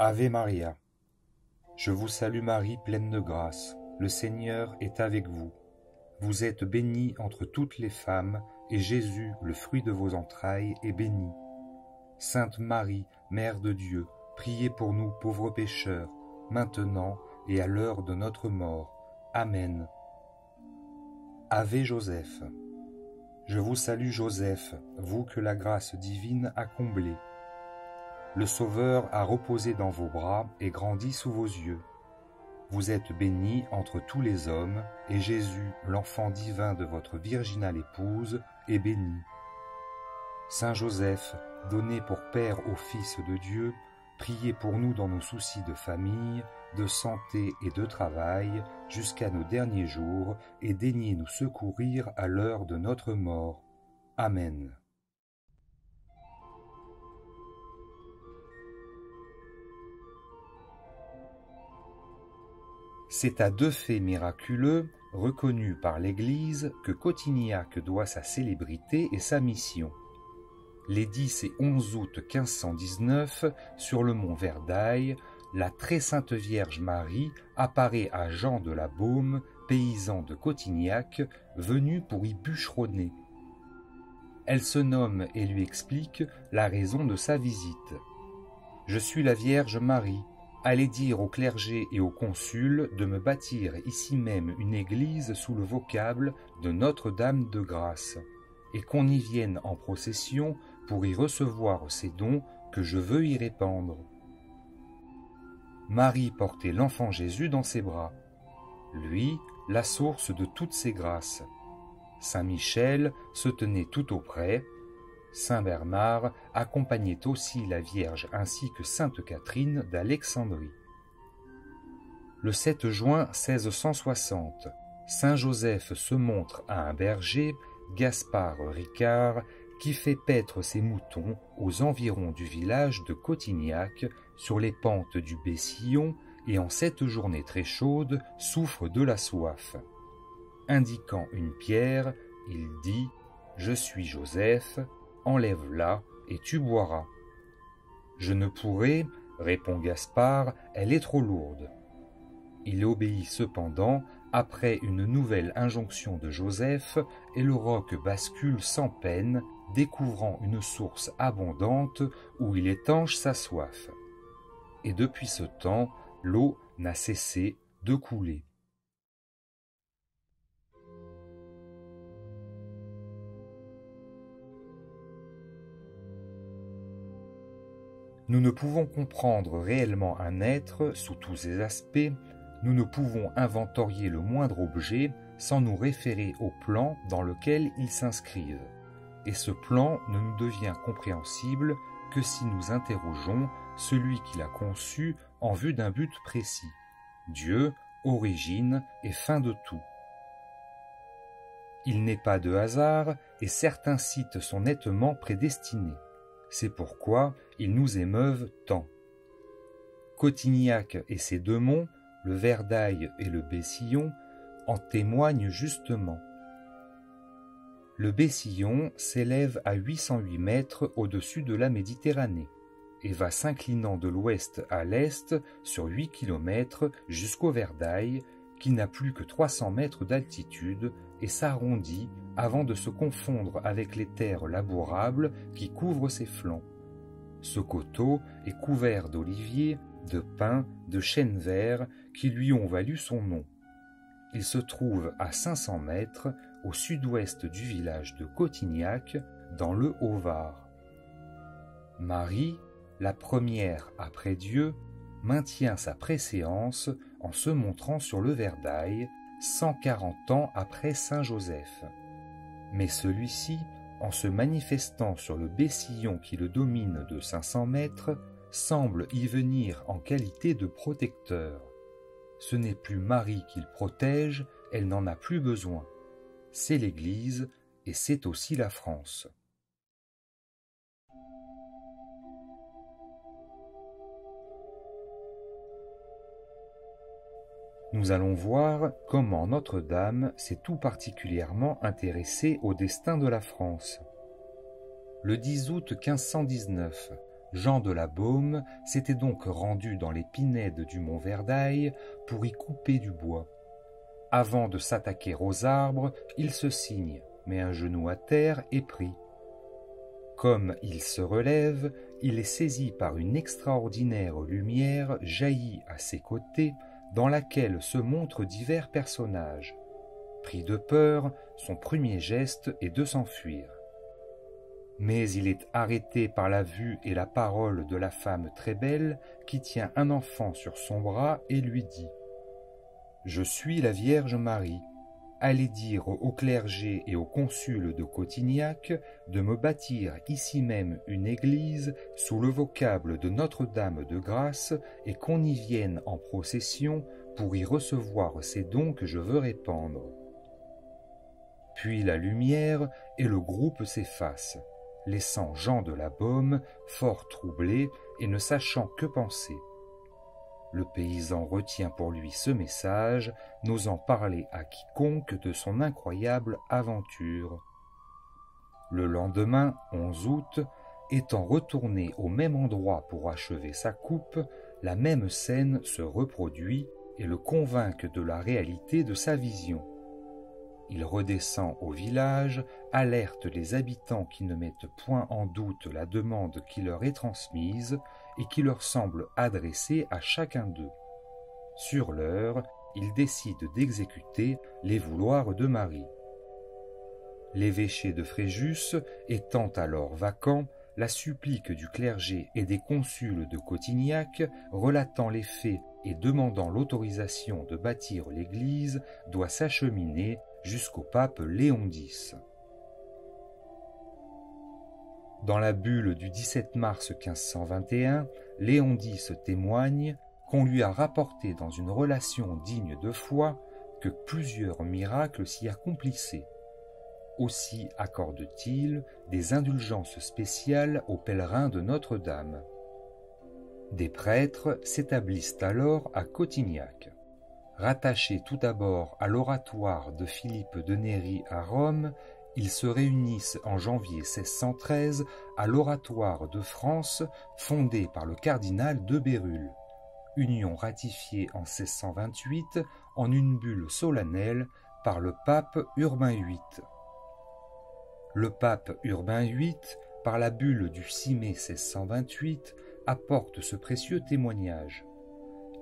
Ave Maria. Je vous salue Marie, pleine de grâce. Le Seigneur est avec vous. Vous êtes bénie entre toutes les femmes, et Jésus, le fruit de vos entrailles, est béni. Sainte Marie, Mère de Dieu, priez pour nous pauvres pécheurs, maintenant et à l'heure de notre mort. Amen. Ave Joseph. Je vous salue Joseph, vous que la grâce divine a comblé. Le Sauveur a reposé dans vos bras et grandi sous vos yeux. Vous êtes béni entre tous les hommes, et Jésus, l'enfant divin de votre virginale épouse, est béni. Saint Joseph, donné pour Père au Fils de Dieu, priez pour nous dans nos soucis de famille, de santé et de travail, jusqu'à nos derniers jours, et daignez nous secourir à l'heure de notre mort. Amen. C'est à deux faits miraculeux, reconnus par l'Église, que Cotignac doit sa célébrité et sa mission. Les 10 et 11 août 1519, sur le mont Verdaille, la très sainte Vierge Marie apparaît à Jean de la Baume, paysan de Cotignac, venu pour y bûcheronner. Elle se nomme et lui explique la raison de sa visite. « Je suis la Vierge Marie. Allez dire au clergé et au consul de me bâtir ici même une église sous le vocable de Notre-Dame de Grâce, et qu'on y vienne en procession pour y recevoir ces dons que je veux y répandre. » Marie portait l'enfant Jésus dans ses bras, lui, la source de toutes ses grâces. Saint Michel se tenait tout auprès. Saint Bernard accompagnait aussi la Vierge ainsi que Sainte Catherine d'Alexandrie. Le 7 juin 1660, Saint Joseph se montre à un berger, Gaspard Ricard, qui fait paître ses moutons aux environs du village de Cotignac, sur les pentes du Bessillon, et en cette journée très chaude souffre de la soif. Indiquant une pierre, il dit « Je suis Joseph ». Enlève-la et tu boiras. Je ne pourrai, répond Gaspard, elle est trop lourde. Il obéit cependant après une nouvelle injonction de Joseph et le roc bascule sans peine, découvrant une source abondante où il étanche sa soif. Et depuis ce temps, l'eau n'a cessé de couler. Nous ne pouvons comprendre réellement un être sous tous ses aspects, nous ne pouvons inventorier le moindre objet sans nous référer au plan dans lequel il s'inscrive. Et ce plan ne nous devient compréhensible que si nous interrogeons celui qui l'a conçu en vue d'un but précis, Dieu, origine et fin de tout. Il n'est pas de hasard et certains sites sont nettement prédestinés. C'est pourquoi ils nous émeuvent tant. Cotignac et ses deux monts, le Verdaille et le Bessillon, en témoignent justement. Le Bessillon s'élève à 808 mètres au-dessus de la Méditerranée et va s'inclinant de l'ouest à l'est sur 8 kilomètres jusqu'au Verdaille, qui n'a plus que 300 mètres d'altitude et s'arrondit avant de se confondre avec les terres labourables qui couvrent ses flancs. Ce coteau est couvert d'oliviers, de pins, de chênes verts qui lui ont valu son nom. Il se trouve à 500 mètres au sud-ouest du village de Cotignac, dans le Haut-Var. Marie, la première après Dieu, maintient sa préséance en se montrant sur le Verdaille 140 ans après Saint Joseph. Mais celui-ci, en se manifestant sur le Bessillon qui le domine de 500 mètres, semble y venir en qualité de protecteur. Ce n'est plus Marie qu'il protège, elle n'en a plus besoin. C'est l'Église et c'est aussi la France. Nous allons voir comment Notre-Dame s'est tout particulièrement intéressée au destin de la France. Le 10 août 1519, Jean de la Baume s'était donc rendu dans les pinèdes du mont Verdaille pour y couper du bois. Avant de s'attaquer aux arbres, il se signe, met un genou à terre et prie. Comme il se relève, il est saisi par une extraordinaire lumière jaillie à ses côtés, dans laquelle se montrent divers personnages. Pris de peur, son premier geste est de s'enfuir. Mais il est arrêté par la vue et la parole de la femme très belle qui tient un enfant sur son bras et lui dit « Je suis la Vierge Marie. Allez dire au clergé et au consul de Cotignac de me bâtir ici même une église sous le vocable de Notre-Dame de Grâce et qu'on y vienne en procession pour y recevoir ces dons que je veux répandre. » Puis la lumière et le groupe s'effacent, laissant Jean de la Baume fort troublé et ne sachant que penser. Le paysan retient pour lui ce message, n'osant parler à quiconque de son incroyable aventure. Le lendemain, 11 août, étant retourné au même endroit pour achever sa coupe, la même scène se reproduit et le convainc de la réalité de sa vision. Il redescend au village, alerte les habitants qui ne mettent point en doute la demande qui leur est transmise et qui leur semble adressée à chacun d'eux. Sur l'heure, il décide d'exécuter les vouloirs de Marie. L'évêché de Fréjus étant alors vacant, la supplique du clergé et des consuls de Cotignac, relatant les faits et demandant l'autorisation de bâtir l'église, doit s'acheminer jusqu'au pape Léon X. Dans la bulle du 17 mars 1521, Léon X témoigne qu'on lui a rapporté dans une relation digne de foi que plusieurs miracles s'y accomplissaient. Aussi accorde-t-il des indulgences spéciales aux pèlerins de Notre-Dame. Des prêtres s'établissent alors à Cotignac. Rattachés tout d'abord à l'oratoire de Philippe de Néri à Rome, ils se réunissent en janvier 1613 à l'oratoire de France fondé par le cardinal de Bérulle, union ratifiée en 1628 en une bulle solennelle par le pape Urbain VIII. Le pape Urbain VIII, par la bulle du 6 mai 1628, apporte ce précieux témoignage.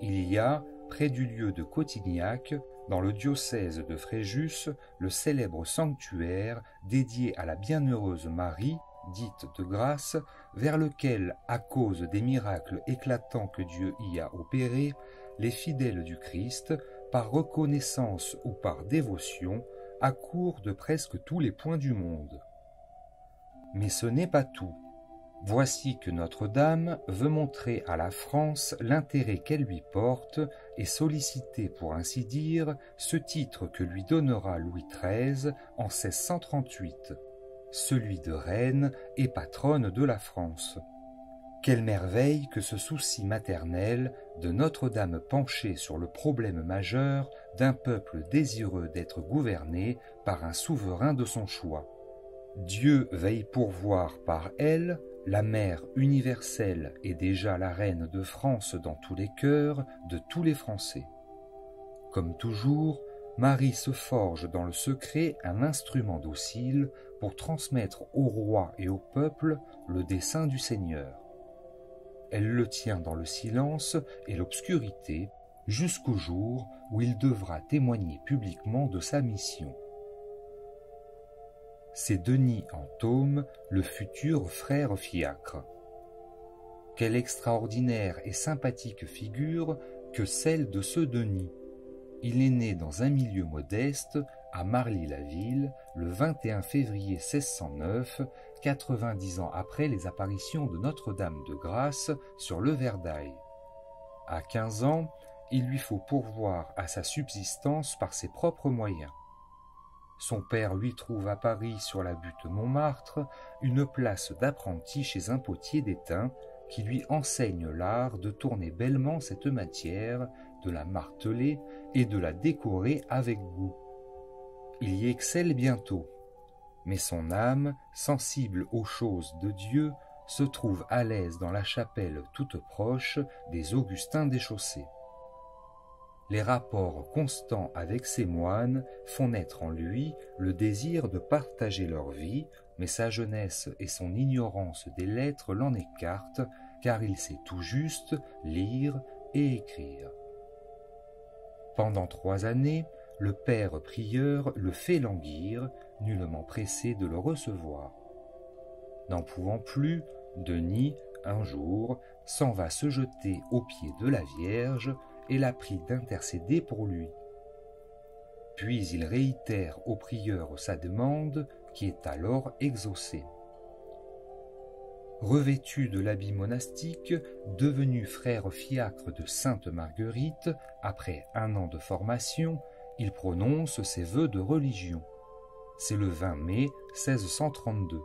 Il y a, près du lieu de Cotignac, dans le diocèse de Fréjus, le célèbre sanctuaire dédié à la bienheureuse Marie, dite de grâce, vers lequel, à cause des miracles éclatants que Dieu y a opérés, les fidèles du Christ, par reconnaissance ou par dévotion, accourent de presque tous les points du monde. Mais ce n'est pas tout. Voici que Notre-Dame veut montrer à la France l'intérêt qu'elle lui porte et solliciter, pour ainsi dire, ce titre que lui donnera Louis XIII en 1638, celui de reine et patronne de la France. Quelle merveille que ce souci maternel de Notre-Dame penchée sur le problème majeur d'un peuple désireux d'être gouverné par un souverain de son choix. Dieu veille pourvoir par elle, la mère universelle et déjà la reine de France dans tous les cœurs de tous les Français. Comme toujours, Marie se forge dans le secret un instrument docile pour transmettre au roi et au peuple le dessein du Seigneur. Elle le tient dans le silence et l'obscurité jusqu'au jour où il devra témoigner publiquement de sa mission. C'est Denis Antôme, le futur frère Fiacre. Quelle extraordinaire et sympathique figure que celle de ce Denis. Il est né dans un milieu modeste, à Marly-la-Ville, le 21 février 1609, 90 ans après les apparitions de Notre-Dame de Grâce sur le Verdaille. À 15 ans, il lui faut pourvoir à sa subsistance par ses propres moyens. Son père lui trouve à Paris, sur la butte Montmartre, une place d'apprenti chez un potier d'étain qui lui enseigne l'art de tourner bellement cette matière, de la marteler et de la décorer avec goût. Il y excelle bientôt, mais son âme, sensible aux choses de Dieu, se trouve à l'aise dans la chapelle toute proche des Augustins des Chaussées. Les rapports constants avec ces moines font naître en lui le désir de partager leur vie, mais sa jeunesse et son ignorance des lettres l'en écartent, car il sait tout juste lire et écrire. Pendant 3 années, le père prieur le fait languir, nullement pressé de le recevoir. N'en pouvant plus, Denis, un jour, s'en va se jeter aux pieds de la Vierge et la prie d'intercéder pour lui. Puis il réitère au prieur sa demande, qui est alors exaucée. Revêtu de l'habit monastique, devenu frère fiacre de Sainte Marguerite, après 1 an de formation, il prononce ses vœux de religion. C'est le 20 mai 1632.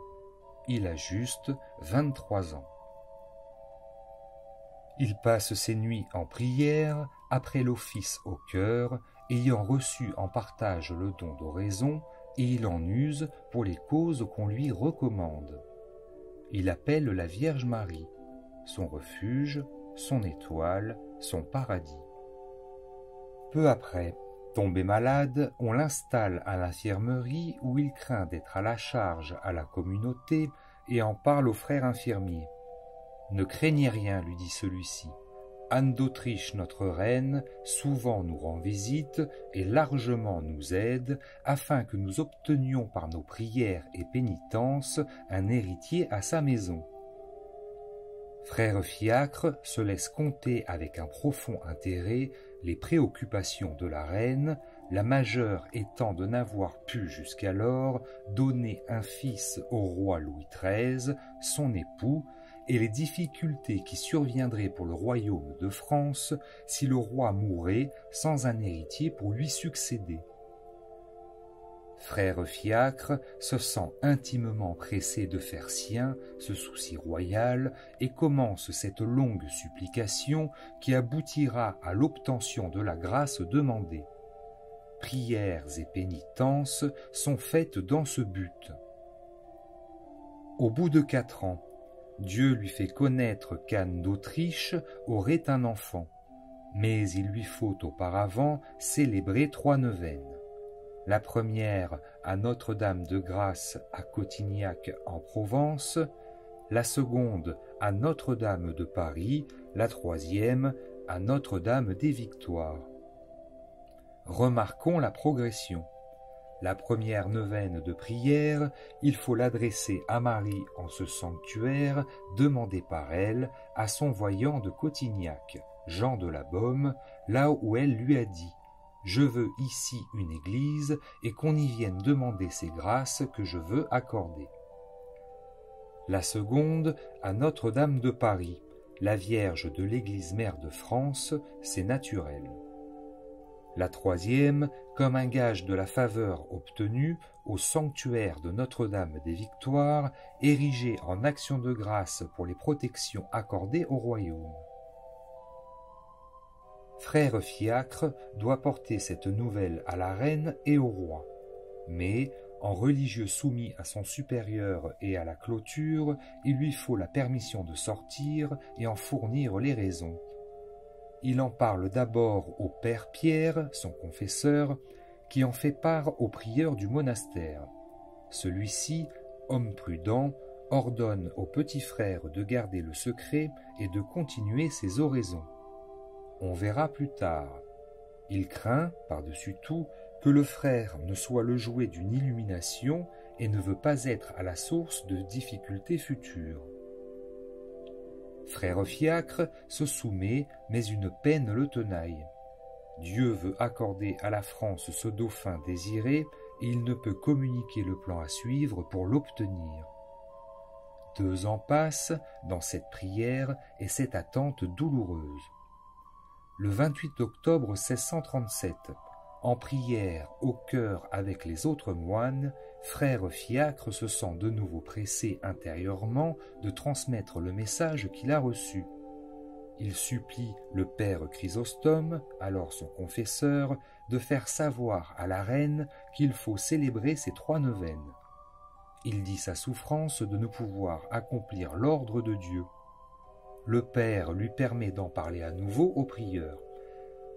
Il a juste 23 ans. Il passe ses nuits en prière, après l'office au chœur, ayant reçu en partage le don d'oraison, et il en use pour les causes qu'on lui recommande. Il appelle la Vierge Marie, son refuge, son étoile, son paradis. Peu après, tombé malade, on l'installe à l'infirmerie où il craint d'être à la charge à la communauté et en parle au frère infirmier. « Ne craignez rien, lui dit celui-ci. Anne d'Autriche, notre reine, souvent nous rend visite et largement nous aide, afin que nous obtenions par nos prières et pénitences un héritier à sa maison. » Frère Fiacre se laisse compter avec un profond intérêt les préoccupations de la reine, la majeure étant de n'avoir pu jusqu'alors donner un fils au roi Louis XIII, son époux, et les difficultés qui surviendraient pour le royaume de France si le roi mourait sans un héritier pour lui succéder. Frère Fiacre se sent intimement pressé de faire sien ce souci royal et commence cette longue supplication qui aboutira à l'obtention de la grâce demandée. Prières et pénitences sont faites dans ce but. Au bout de 4 ans, Dieu lui fait connaître qu'Anne d'Autriche aurait un enfant, mais il lui faut auparavant célébrer 3 neuvaines. La première à Notre-Dame de Grâce à Cotignac en Provence, la seconde à Notre-Dame de Paris, la troisième à Notre-Dame des Victoires. Remarquons la progression. La première neuvaine de prière, il faut l'adresser à Marie en ce sanctuaire demandé par elle à son voyant de Cotignac, Jean de la Baume, là où elle lui a dit « Je veux ici une église et qu'on y vienne demander ces grâces que je veux accorder. » La seconde à Notre-Dame de Paris, la Vierge de l'Église mère de France, c'est naturel. La troisième, comme un gage de la faveur obtenue, au sanctuaire de Notre-Dame des Victoires, érigé en action de grâce pour les protections accordées au royaume. Frère Fiacre doit porter cette nouvelle à la reine et au roi, mais, en religieux soumis à son supérieur et à la clôture, il lui faut la permission de sortir et en fournir les raisons. Il en parle d'abord au père Pierre, son confesseur, qui en fait part au prieur du monastère. Celui-ci, homme prudent, ordonne au petit frère de garder le secret et de continuer ses oraisons. On verra plus tard. Il craint, par-dessus tout, que le frère ne soit le jouet d'une illumination et ne veut pas être à la source de difficultés futures. Frère Fiacre se soumet, mais une peine le tenaille. Dieu veut accorder à la France ce dauphin désiré, et il ne peut communiquer le plan à suivre pour l'obtenir. 2 ans passent dans cette prière et cette attente douloureuse. Le 28 octobre 1637, en prière au chœur avec les autres moines, frère Fiacre se sent de nouveau pressé intérieurement de transmettre le message qu'il a reçu. Il supplie le père Chrysostome, alors son confesseur, de faire savoir à la reine qu'il faut célébrer ces 3 neuvaines. Il dit sa souffrance de ne pouvoir accomplir l'ordre de Dieu. Le Père lui permet d'en parler à nouveau au prieur.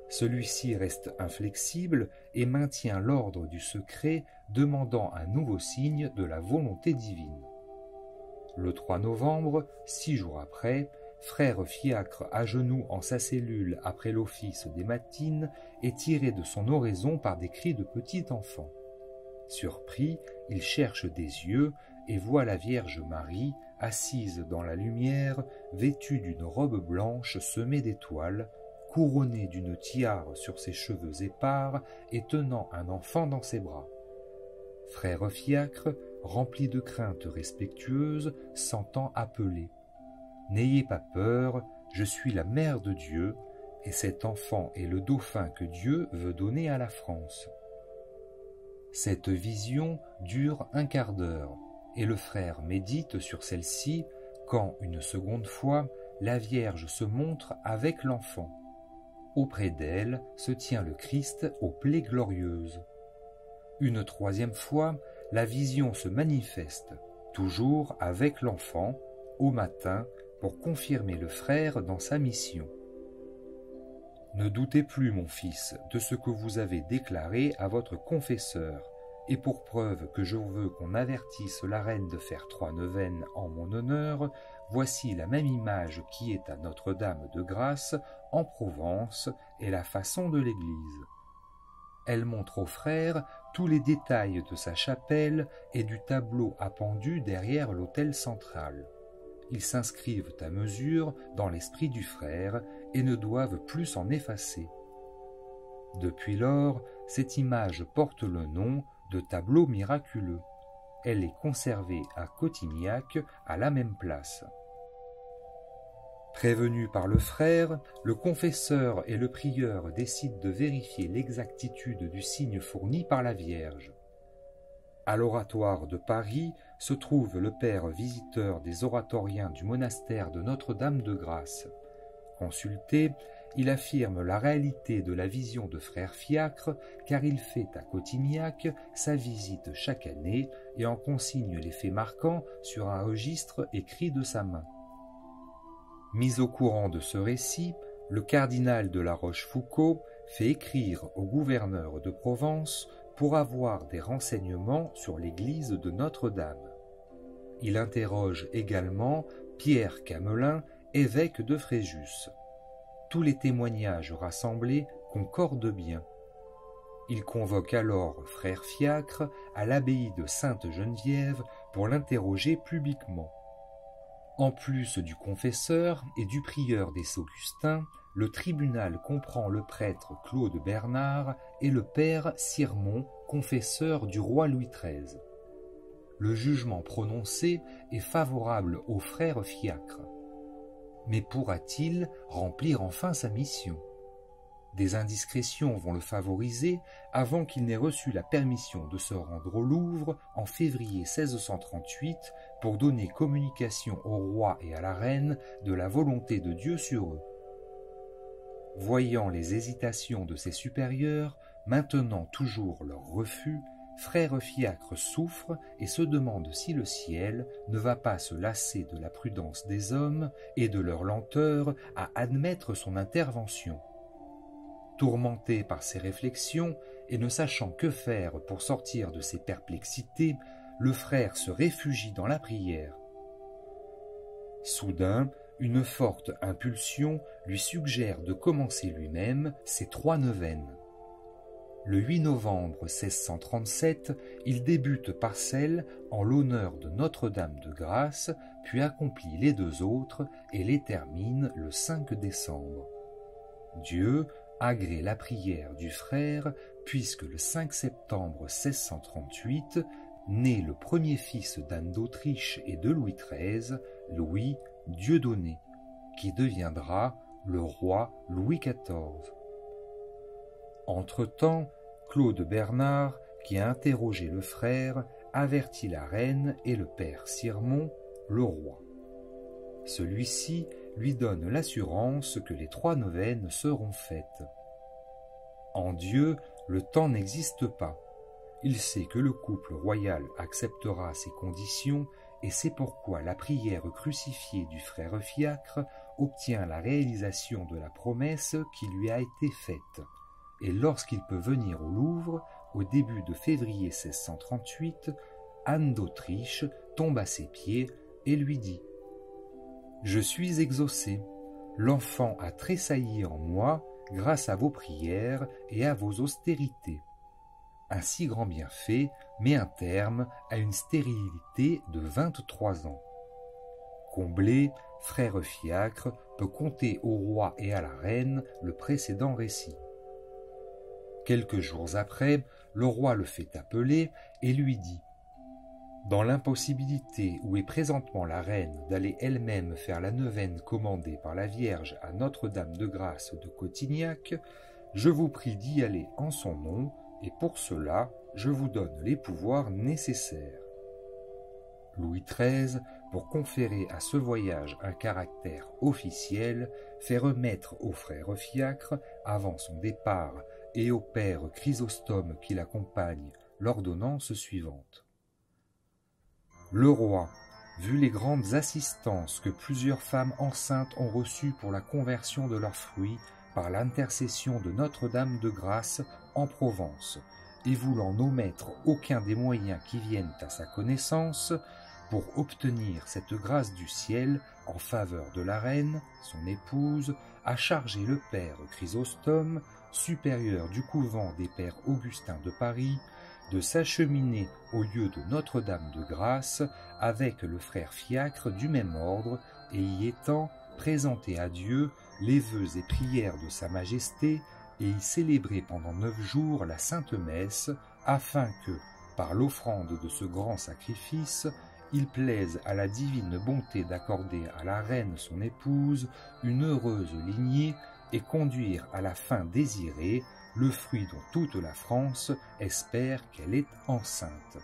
Celui-ci reste inflexible et maintient l'ordre du secret, demandant un nouveau signe de la volonté divine. Le 3 novembre, 6 jours après, frère Fiacre, à genoux en sa cellule après l'office des matines, est tiré de son oraison par des cris de petit enfant. Surpris, il cherche des yeux et voit la Vierge Marie, assise dans la lumière, vêtue d'une robe blanche semée d'étoiles, couronnée d'une tiare sur ses cheveux épars et tenant un enfant dans ses bras. Frère Fiacre, rempli de crainte respectueuse, s'entend appeler. « N'ayez pas peur, je suis la mère de Dieu, et cet enfant est le dauphin que Dieu veut donner à la France. » Cette vision dure un quart d'heure, et le frère médite sur celle-ci quand, une seconde fois, la Vierge se montre avec l'enfant. Auprès d'elle se tient le Christ aux plaies glorieuses. Une troisième fois, la vision se manifeste, toujours avec l'enfant, au matin, pour confirmer le frère dans sa mission. « Ne doutez plus, mon fils, de ce que vous avez déclaré à votre confesseur, et pour preuve que je veux qu'on avertisse la reine de faire 3 neuvaines en mon honneur, voici la même image qui est à Notre-Dame de Grâce, en Provence, et la façon de l'église. Elle montre aux frères tous les détails de sa chapelle et du tableau appendu derrière l'autel central. Ils s'inscrivent à mesure dans l'esprit du frère et ne doivent plus s'en effacer. Depuis lors, cette image porte le nom de tableau miraculeux. Elle est conservée à Cotignac, à la même place. Prévenus par le frère, le confesseur et le prieur décident de vérifier l'exactitude du signe fourni par la Vierge. À l'oratoire de Paris se trouve le père visiteur des oratoriens du monastère de Notre-Dame de Grâce. Consulté, il affirme la réalité de la vision de frère Fiacre, car il fait à Cotignac sa visite chaque année et en consigne les faits marquants sur un registre écrit de sa main. Mis au courant de ce récit, le cardinal de la Rochefoucauld fait écrire au gouverneur de Provence pour avoir des renseignements sur l'église de Notre-Dame. Il interroge également Pierre Camelin, évêque de Fréjus. Tous les témoignages rassemblés concordent bien. Il convoque alors frère Fiacre à l'abbaye de Sainte-Geneviève pour l'interroger publiquement. En plus du confesseur et du prieur des Augustins, le tribunal comprend le prêtre Claude Bernard et le père Sirmon, confesseur du roi Louis XIII. Le jugement prononcé est favorable au frère Fiacre. Mais pourra-t-il remplir enfin sa mission ? Des indiscrétions vont le favoriser avant qu'il n'ait reçu la permission de se rendre au Louvre en février 1638 pour donner communication au roi et à la reine de la volonté de Dieu sur eux. Voyant les hésitations de ses supérieurs, maintenant toujours leur refus, frère Fiacre souffre et se demande si le ciel ne va pas se lasser de la prudence des hommes et de leur lenteur à admettre son intervention. Tourmenté par ces réflexions et ne sachant que faire pour sortir de ses perplexités, le frère se réfugie dans la prière. Soudain, une forte impulsion lui suggère de commencer lui-même ses 3 neuvaines. Le 8 novembre 1637, il débute par celle en l'honneur de Notre-Dame de Grâce, puis accomplit les 2 autres et les termine le 5 décembre. Dieu agrée la prière du frère, puisque le 5 septembre 1638, naît le premier fils d'Anne d'Autriche et de Louis XIII, Louis Dieudonné, qui deviendra le roi Louis XIV. Entre-temps, Claude Bernard, qui a interrogé le frère, avertit la reine et le père Sirmon, le roi. Celui-ci lui donne l'assurance que les 3 neuvaines seront faites. En Dieu, le temps n'existe pas. il sait que le couple royal acceptera ces conditions, et c'est pourquoi la prière crucifiée du frère Fiacre obtient la réalisation de la promesse qui lui a été faite. Et lorsqu'il peut venir au Louvre, au début de février 1638, Anne d'Autriche tombe à ses pieds et lui dit « Je suis exaucée, l'enfant a tressailli en moi grâce à vos prières et à vos austérités. Un si grand bienfait met un terme à une stérilité de 23 ans. Comblé, frère Fiacre peut conter au roi et à la reine le précédent récit. Quelques jours après, le roi le fait appeler et lui dit « Dans l'impossibilité où est présentement la reine d'aller elle-même faire la neuvaine commandée par la Vierge à Notre-Dame de Grâce de Cotignac, je vous prie d'y aller en son nom, et pour cela, je vous donne les pouvoirs nécessaires. » Louis XIII, pour conférer à ce voyage un caractère officiel, fait remettre au frère Fiacre, avant son départ, et au père Chrysostome qui l'accompagne, l'ordonnance suivante. Le roi, vu les grandes assistances que plusieurs femmes enceintes ont reçues pour la conversion de leurs fruits par l'intercession de Notre-Dame de Grâce en Provence, et voulant n'omettre aucun des moyens qui viennent à sa connaissance, pour obtenir cette grâce du ciel en faveur de la reine, son épouse, a chargé le père Chrysostome, supérieur du couvent des pères Augustins de Paris, de s'acheminer au lieu de Notre-Dame de Grâce avec le frère Fiacre du même ordre, et y étant présenter à Dieu les vœux et prières de Sa Majesté, et y célébrer pendant 9 jours la Sainte Messe, afin que, par l'offrande de ce grand sacrifice, il plaise à la divine bonté d'accorder à la reine son épouse une heureuse lignée et conduire à la fin désirée le fruit dont toute la France espère qu'elle est enceinte.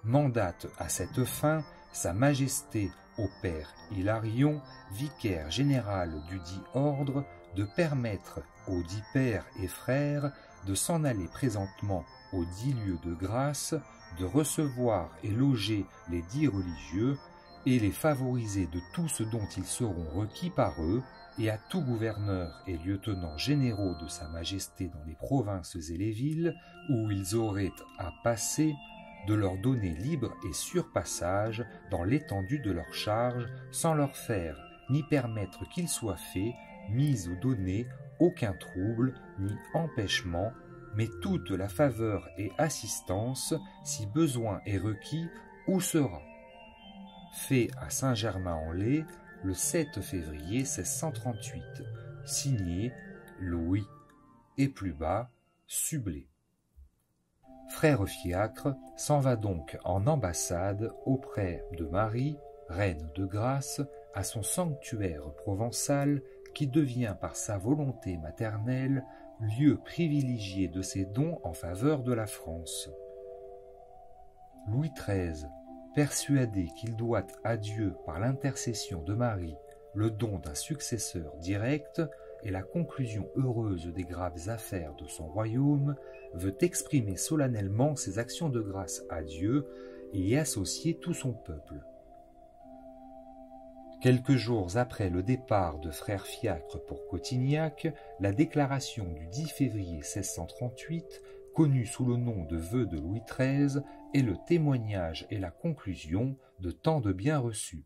Mandate à cette fin Sa Majesté au père Hilarion, vicaire général du dit ordre, de permettre aux dits pères et frères de s'en aller présentement aux 10 lieux de grâce, de recevoir et loger les 10 religieux, et les favoriser de tout ce dont ils seront requis par eux, et à tout gouverneur et lieutenant généraux de Sa Majesté dans les provinces et les villes où ils auraient à passer, de leur donner libre et surpassage dans l'étendue de leur charge, sans leur faire ni permettre qu'il soit fait, mise ou donné aucun trouble ni empêchement, mais toute la faveur et assistance, si besoin est requis, ou sera. Fait à Saint-Germain-en-Laye, le 7 février 1638, signé Louis, et plus bas, Sublé. Frère Fiacre s'en va donc en ambassade auprès de Marie, reine de grâce, à son sanctuaire provençal qui devient par sa volonté maternelle lieu privilégié de ses dons en faveur de la France. Louis XIII, persuadé qu'il doit à Dieu par l'intercession de Marie le don d'un successeur direct et la conclusion heureuse des graves affaires de son royaume, veut exprimer solennellement ses actions de grâce à Dieu et y associer tout son peuple. Quelques jours après le départ de frère Fiacre pour Cotignac, la déclaration du 10 février 1638, connue sous le nom de vœux de Louis XIII, est le témoignage et la conclusion de tant de biens reçus.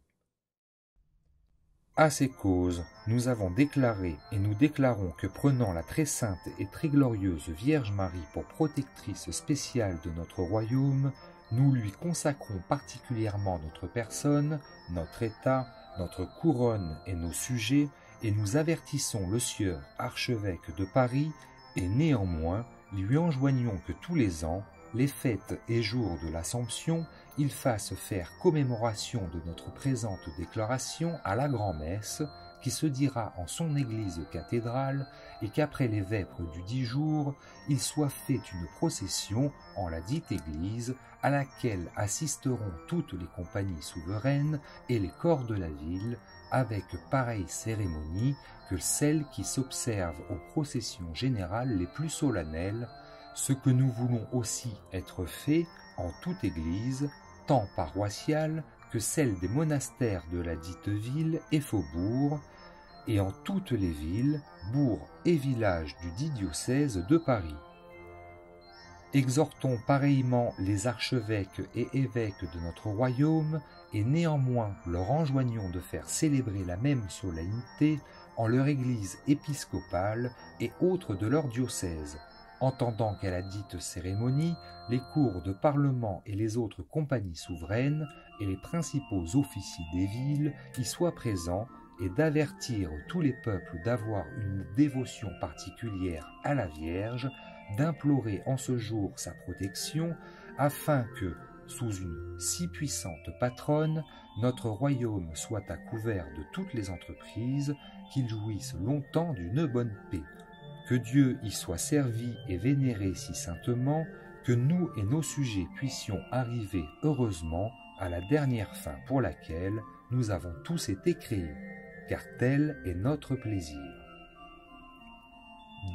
À ces causes, nous avons déclaré et nous déclarons que prenant la très sainte et très glorieuse Vierge Marie pour protectrice spéciale de notre royaume, nous lui consacrons particulièrement notre personne, notre état, notre couronne et nos sujets, et nous avertissons le sieur archevêque de Paris, et néanmoins lui enjoignons que tous les ans, les fêtes et jours de l'Assomption, il fasse faire commémoration de notre présente déclaration à la grand-messe, qui se dira en son église cathédrale, et qu'après les vêpres du 10 jours, il soit fait une procession en la dite église, à laquelle assisteront toutes les compagnies souveraines et les corps de la ville, avec pareille cérémonie que celles qui s'observent aux processions générales les plus solennelles, ce que nous voulons aussi être fait en toute église, tant paroissiale que celle des monastères de la dite ville et faubourg, et en toutes les villes, bourgs et villages du dit diocèse de Paris. Exhortons pareillement les archevêques et évêques de notre royaume, et néanmoins leur enjoignons de faire célébrer la même solennité en leur église épiscopale et autres de leur diocèse, entendant qu'à la dite cérémonie, les cours de parlement et les autres compagnies souveraines et les principaux officiers des villes y soient présents, et d'avertir tous les peuples d'avoir une dévotion particulière à la Vierge, d'implorer en ce jour sa protection, afin que, sous une si puissante patronne, notre royaume soit à couvert de toutes les entreprises, qu'il jouisse longtemps d'une bonne paix, que Dieu y soit servi et vénéré si saintement, que nous et nos sujets puissions arriver heureusement à la dernière fin pour laquelle nous avons tous été créés, car tel est notre plaisir.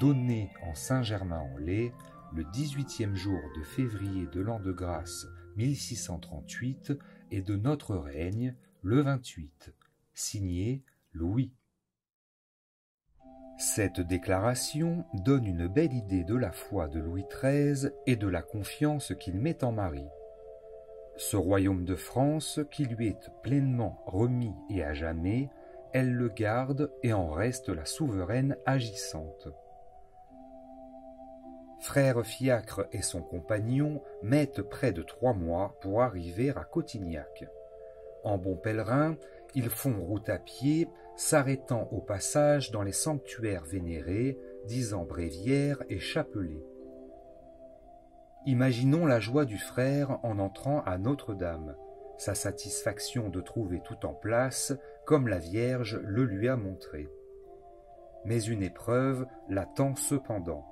Donné en Saint-Germain-en-Laye, le 18e jour de février de l'an de grâce 1638 et de notre règne, le 28. Signé Louis. Cette déclaration donne une belle idée de la foi de Louis XIII et de la confiance qu'il met en Marie. Ce royaume de France, qui lui est pleinement remis et à jamais, elle le garde et en reste la souveraine agissante. Frère Fiacre et son compagnon mettent près de 3 mois pour arriver à Cotignac. En bons pèlerins, ils font route à pied, s'arrêtant au passage dans les sanctuaires vénérés, disant bréviaires et chapelets. Imaginons la joie du frère en entrant à Notre-Dame, sa satisfaction de trouver tout en place, comme la Vierge le lui a montré. Mais une épreuve l'attend cependant.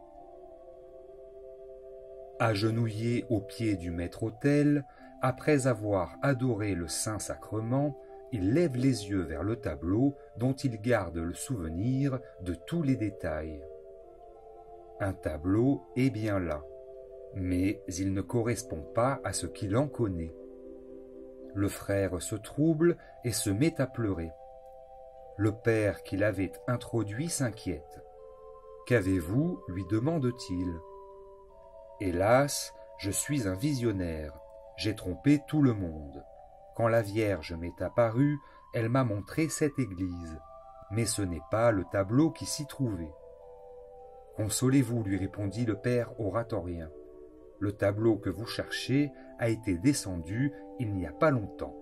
Agenouillé au pied du maître-autel, après avoir adoré le Saint-Sacrement, il lève les yeux vers le tableau dont il garde le souvenir de tous les détails. Un tableau est bien là, mais il ne correspond pas à ce qu'il en connaît. Le frère se trouble et se met à pleurer. Le père qui l'avait introduit s'inquiète. « Qu'avez-vous » lui demande-t-il. « Hélas, je suis un visionnaire, j'ai trompé tout le monde. Quand la Vierge m'est apparue, elle m'a montré cette église, mais ce n'est pas le tableau qui s'y trouvait. »« Consolez-vous, lui répondit le père oratorien. Le tableau que vous cherchez a été descendu il n'y a pas longtemps.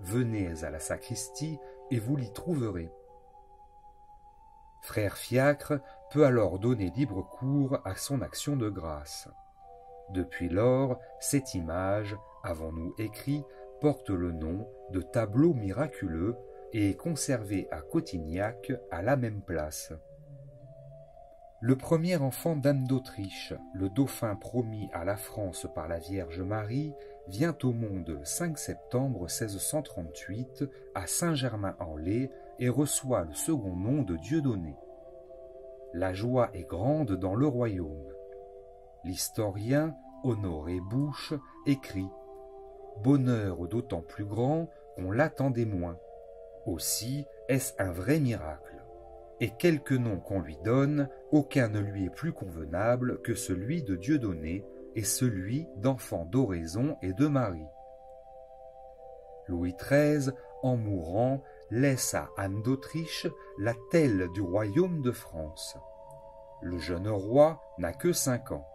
Venez à la sacristie et vous l'y trouverez. » Frère Fiacre peut alors donner libre cours à son action de grâce. Depuis lors, cette image, avons-nous écrit, porte le nom de tableau miraculeux et est conservée à Cotignac à la même place. Le premier enfant d'Anne d'Autriche, le dauphin promis à la France par la Vierge Marie, vient au monde le 5 septembre 1638 à Saint-Germain-en-Laye et reçoit le second nom de Dieudonné. La joie est grande dans le royaume. L'historien Honoré Bouche écrit « Bonheur d'autant plus grand qu'on l'attendait moins. Aussi est-ce un vrai miracle. Et quelque nom qu'on lui donne, aucun ne lui est plus convenable que celui de Dieudonné et celui d'enfant d'oraison et de Marie. » Louis XIII, en mourant, laisse à Anne d'Autriche la telle du royaume de France. Le jeune roi n'a que 5 ans.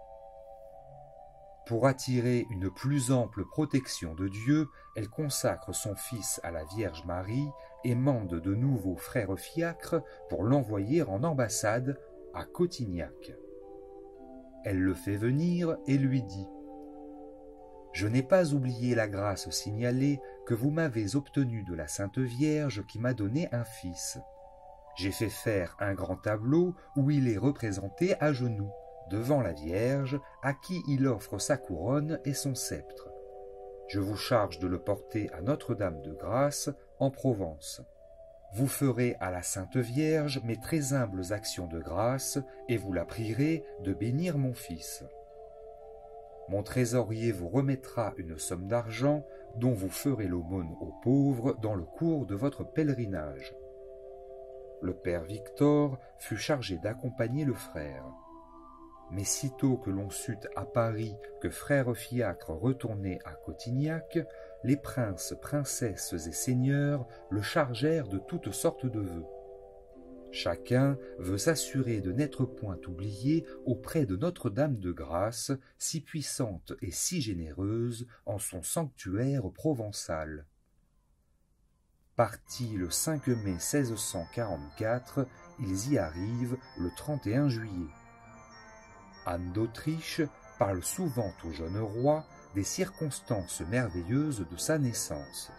Pour attirer une plus ample protection de Dieu, elle consacre son fils à la Vierge Marie et mande de nouveau frère Fiacre pour l'envoyer en ambassade à Cotignac. Elle le fait venir et lui dit « Je n'ai pas oublié la grâce signalée que vous m'avez obtenue de la Sainte Vierge qui m'a donné un fils. J'ai fait faire un grand tableau où il est représenté à genoux, devant la Vierge, à qui il offre sa couronne et son sceptre. Je vous charge de le porter à Notre-Dame de Grâce, en Provence. Vous ferez à la Sainte Vierge mes très humbles actions de grâce, et vous la prierez de bénir mon fils. Mon trésorier vous remettra une somme d'argent dont vous ferez l'aumône aux pauvres dans le cours de votre pèlerinage. » Le père Victor fut chargé d'accompagner le frère. Mais sitôt que l'on sut à Paris que frère Fiacre retournait à Cotignac, les princes, princesses et seigneurs le chargèrent de toutes sortes de vœux. Chacun veut s'assurer de n'être point oublié auprès de Notre-Dame de Grâce, si puissante et si généreuse en son sanctuaire provençal. Partis le 5 mai 1644, ils y arrivent le 31 juillet. Anne d'Autriche parle souvent au jeune roi des circonstances merveilleuses de sa naissance.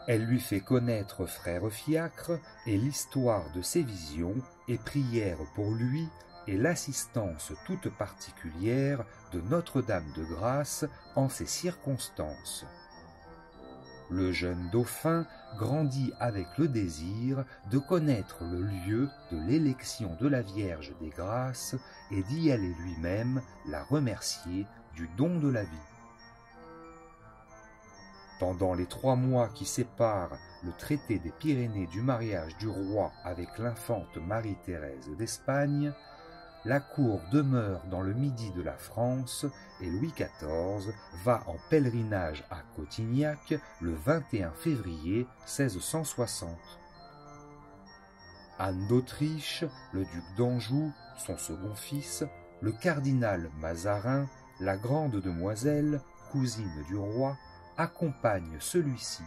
Elle lui fait connaître frère Fiacre et l'histoire de ses visions et prière pour lui et l'assistance toute particulière de Notre-Dame de Grâce en ces circonstances. Le jeune dauphin grandit avec le désir de connaître le lieu de l'élection de la Vierge des Grâces et d'y aller lui-même la remercier du don de la vie. Pendant les 3 mois qui séparent le traité des Pyrénées du mariage du roi avec l'infante Marie-Thérèse d'Espagne, la cour demeure dans le midi de la France et Louis XIV va en pèlerinage à Cotignac le 21 février 1660. Anne d'Autriche, le duc d'Anjou, son second fils, le cardinal Mazarin, la grande demoiselle, cousine du roi, accompagnent celui-ci,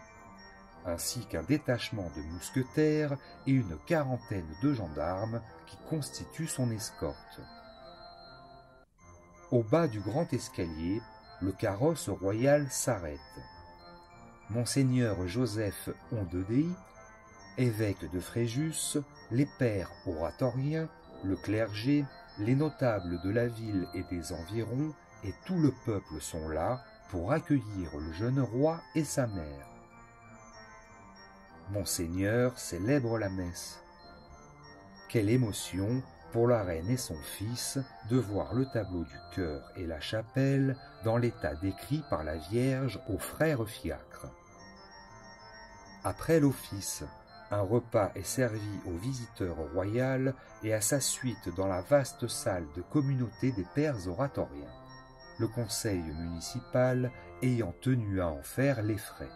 ainsi qu'un détachement de mousquetaires et une quarantaine de gendarmes qui constituent son escorte. Au bas du grand escalier, le carrosse royal s'arrête. Monseigneur Joseph Ondedey, évêque de Fréjus, les pères oratoriens, le clergé, les notables de la ville et des environs, et tout le peuple sont là pour accueillir le jeune roi et sa mère. Monseigneur célèbre la messe. Quelle émotion pour la reine et son fils de voir le tableau du chœur et la chapelle dans l'état décrit par la Vierge au frère Fiacre. Après l'office, un repas est servi au visiteur royal et à sa suite dans la vaste salle de communauté des pères oratoriens, le conseil municipal ayant tenu à en faire les frais.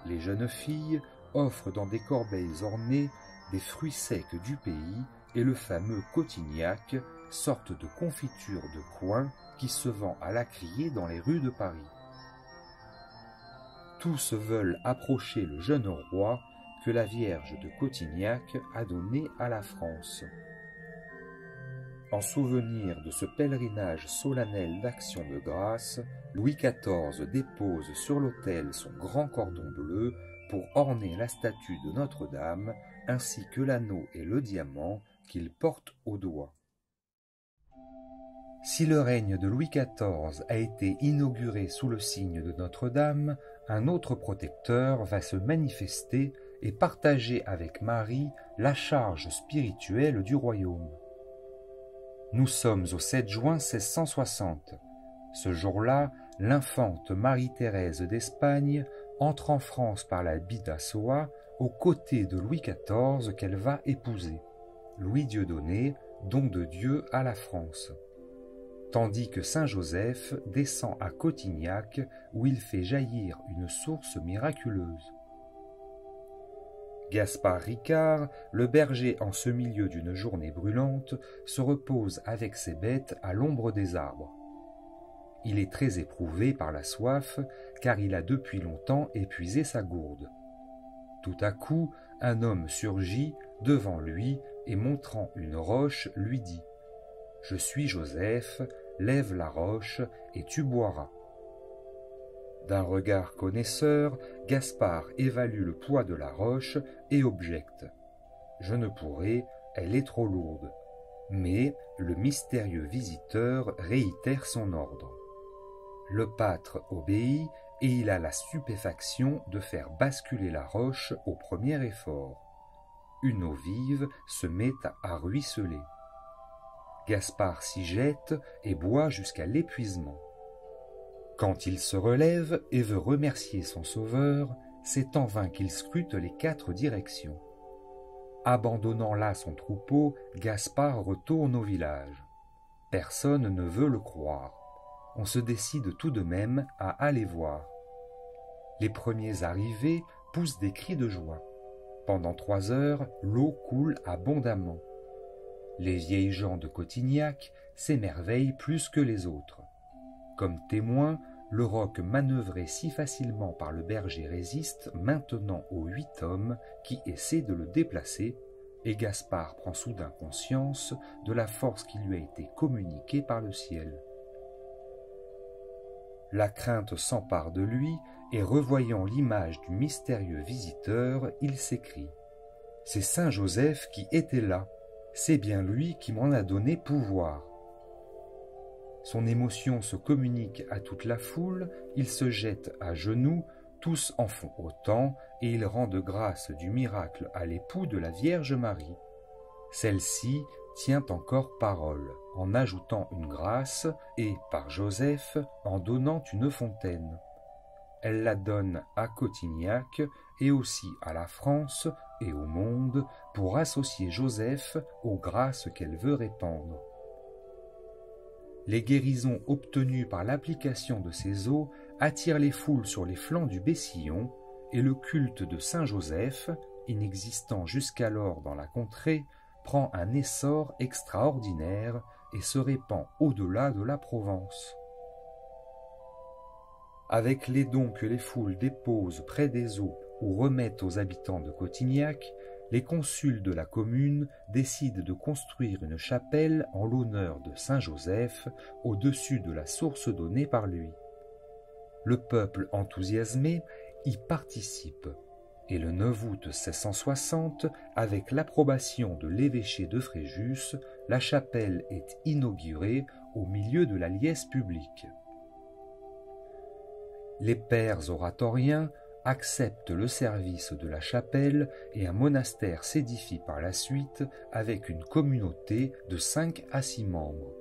Les jeunes filles offrent dans des corbeilles ornées des fruits secs du pays et le fameux Cotignac, sorte de confiture de coin qui se vend à la criée dans les rues de Paris. Tous veulent approcher le jeune roi que la Vierge de Cotignac a donné à la France. En souvenir de ce pèlerinage solennel d'action de grâce, Louis XIV dépose sur l'autel son grand cordon bleu pour orner la statue de Notre-Dame, ainsi que l'anneau et le diamant qu'il porte au doigt. Si le règne de Louis XIV a été inauguré sous le signe de Notre-Dame, un autre protecteur va se manifester et partager avec Marie la charge spirituelle du royaume. Nous sommes au 7 juin 1660. Ce jour-là, l'infante Marie-Thérèse d'Espagne entre en France par la Bidassoa aux côtés de Louis XIV qu'elle va épouser, Louis Dieudonné, don de Dieu à la France, tandis que Saint Joseph descend à Cotignac où il fait jaillir une source miraculeuse. Gaspard Ricard, le berger en ce milieu d'une journée brûlante, se repose avec ses bêtes à l'ombre des arbres. Il est très éprouvé par la soif, car il a depuis longtemps épuisé sa gourde. Tout à coup, un homme surgit devant lui et montrant une roche, lui dit « Je suis Joseph, lève la roche et tu boiras. » D'un regard connaisseur, Gaspard évalue le poids de la roche et objecte. « Je ne pourrai, elle est trop lourde. » Mais le mystérieux visiteur réitère son ordre. Le pâtre obéit et il a la stupéfaction de faire basculer la roche au premier effort. Une eau vive se met à ruisseler. Gaspard s'y jette et boit jusqu'à l'épuisement. Quand il se relève et veut remercier son sauveur, c'est en vain qu'il scrute les 4 directions. Abandonnant là son troupeau, Gaspard retourne au village. Personne ne veut le croire. On se décide tout de même à aller voir. Les premiers arrivés poussent des cris de joie. Pendant 3 heures, l'eau coule abondamment. Les vieilles gens de Cotignac s'émerveillent plus que les autres. Comme témoin, le roc manœuvré si facilement par le berger résiste maintenant aux 8 hommes qui essaient de le déplacer, et Gaspard prend soudain conscience de la force qui lui a été communiquée par le ciel. La crainte s'empare de lui, et revoyant l'image du mystérieux visiteur, il s'écrie « C'est Saint Joseph qui était là, c'est bien lui qui m'en a donné pouvoir ». Son émotion se communique à toute la foule, il se jette à genoux, tous en font autant, et il rend de grâce du miracle à l'époux de la Vierge Marie. Celle-ci tient encore parole, en ajoutant une grâce, et, par Joseph, en donnant une fontaine. Elle la donne à Cotignac, et aussi à la France et au monde, pour associer Joseph aux grâces qu'elle veut répandre. Les guérisons obtenues par l'application de ces eaux attirent les foules sur les flancs du Bessillon, et le culte de Saint Joseph, inexistant jusqu'alors dans la contrée, prend un essor extraordinaire et se répand au-delà de la Provence. Avec les dons que les foules déposent près des eaux ou remettent aux habitants de Cotignac, les consuls de la commune décident de construire une chapelle en l'honneur de Saint Joseph au-dessus de la source donnée par lui. Le peuple enthousiasmé y participe, et le 9 août 1660, avec l'approbation de l'évêché de Fréjus, la chapelle est inaugurée au milieu de la liesse publique. Les pères oratoriens acceptent le service de la chapelle et un monastère s'édifie par la suite avec une communauté de 5 à 6 membres.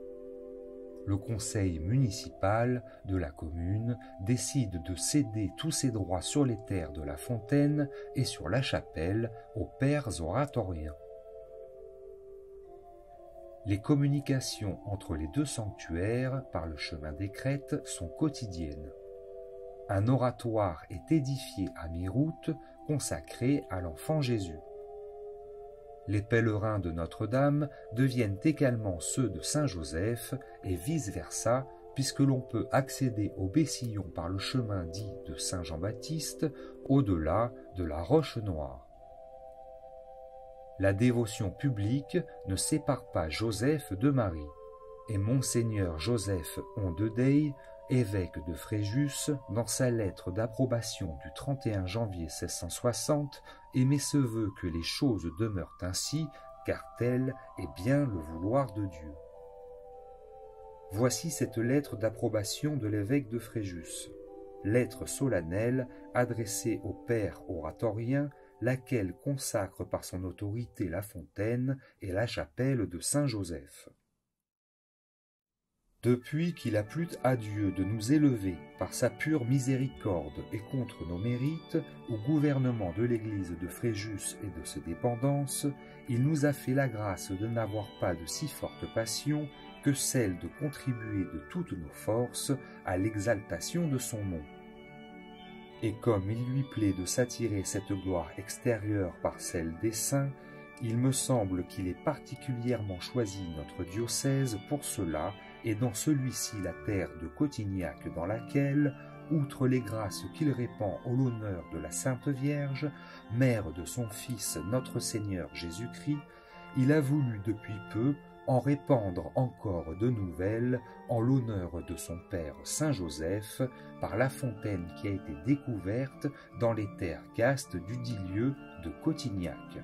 Le conseil municipal de la commune décide de céder tous ses droits sur les terres de la fontaine et sur la chapelle aux pères oratoriens. Les communications entre les 2 sanctuaires par le chemin des crêtes sont quotidiennes. Un oratoire est édifié à mi-route, consacré à l'enfant Jésus. Les pèlerins de Notre-Dame deviennent également ceux de Saint-Joseph et vice-versa, puisque l'on peut accéder au Bessillon par le chemin dit de Saint-Jean-Baptiste, au-delà de la Roche Noire. La dévotion publique ne sépare pas Joseph de Marie, et Monseigneur Joseph Ondedey, évêque de Fréjus, dans sa lettre d'approbation du 31 janvier 1660, émet ce vœu que les choses demeurent ainsi, car tel est bien le vouloir de Dieu. Voici cette lettre d'approbation de l'évêque de Fréjus, lettre solennelle adressée au père oratorien, laquelle consacre par son autorité la fontaine et la chapelle de Saint-Joseph. Depuis qu'il a plu à Dieu de nous élever par sa pure miséricorde et contre nos mérites au gouvernement de l'Église de Fréjus et de ses dépendances, il nous a fait la grâce de n'avoir pas de si forte passion que celle de contribuer de toutes nos forces à l'exaltation de son nom. Et comme il lui plaît de s'attirer cette gloire extérieure par celle des saints, il me semble qu'il est particulièrement choisi notre diocèse pour cela, et dans celui-ci la terre de Cotignac dans laquelle, outre les grâces qu'il répand au l'honneur de la Sainte Vierge, mère de son Fils notre Seigneur Jésus-Christ, il a voulu depuis peu en répandre encore de nouvelles en l'honneur de son Père Saint Joseph par la fontaine qui a été découverte dans les terres castes du dit lieu de Cotignac,